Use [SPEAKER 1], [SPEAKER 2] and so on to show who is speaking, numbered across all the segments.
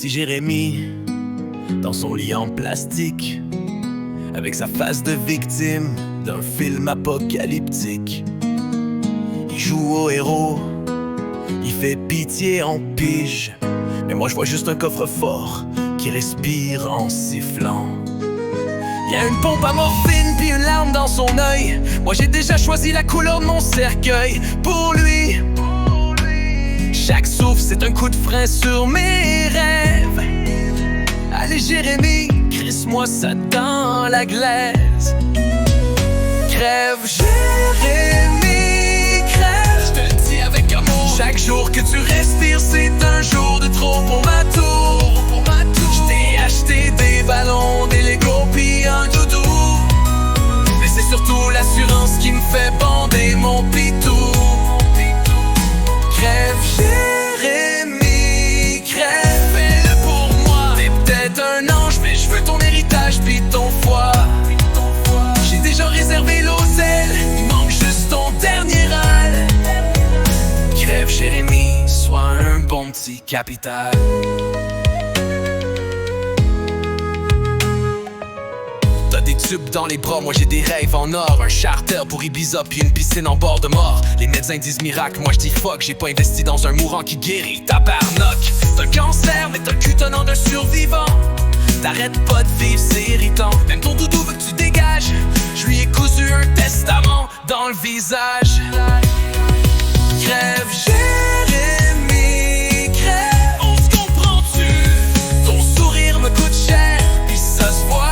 [SPEAKER 1] petit Jérémy, dans son lit en plastique, avec sa face de victime d'un film apocalyptique. Il joue au héros, il fait pitié en pige, mais moi je vois juste un coffre-fort qui respire en sifflant. Y'a une pompe à morphine puis une larme dans son œil. Moi j'ai déjà choisi la couleur de mon cercueil. Pour lui, chaque souffle c'est un coup de frein sur mes rêves. Allez Jérémy, crisse-moi ça dans la glaise. Crève Jérémy, crève, je te le dis avec amour. Chaque jour que tu respires c'est un jour de trop pour ma tour. Je t'ai acheté des ballons, des Legos pis un doudou, mais c'est surtout l'assurance qui me fait bander mon pitou. Crève Jérémy, crève, fais-le pour moi. T'es peut-être un ange mais je veux ton héritage pis ton foie. J'ai déjà réservé l'hôtel, il manque juste ton dernier râle. Crève Jérémy, sois un bon petit capital. Des tubes dans les bras, moi j'ai des rêves en or. Un charter pour Ibiza puis une piscine en bord de mort. Les médecins disent miracle, moi je dis fuck. J'ai pas investi dans un mourant qui guérit, tabarnak. C'est un cancer mais t'as le cul tenant d'un survivant. T'arrêtes pas de vivre, c'est irritant. Même ton doudou veut que tu dégages. Je lui ai cousu un testament dans le visage. Crève Jérémy, crève. On se comprend-tu? Ton sourire me coûte cher puis ça se voit.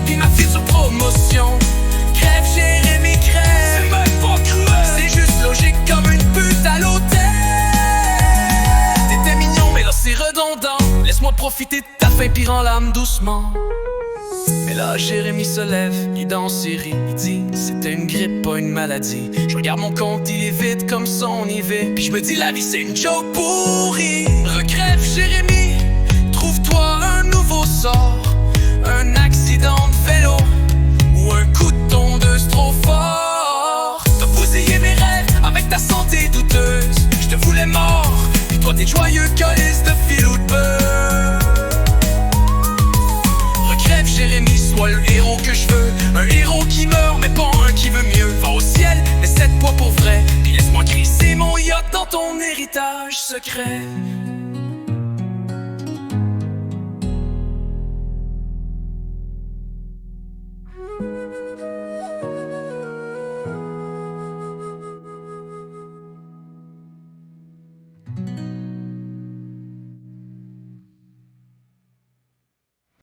[SPEAKER 1] Puis ma fille sur promotion. Crève Jérémy, crève. C'est même pas cruel, c'est juste logique comme une pute à l'hôtel. T'étais mignon mais là c'est redondant. Laisse-moi profiter de ta faim puis rends l'âme doucement. Mais là Jérémy se lève, il danse et rit. Il dit c'était une grippe, pas une maladie. Je regarde mon compte, il est vide comme son IV. Puis je me dis la vie c'est une joke pourrie. Recrève Jérémy.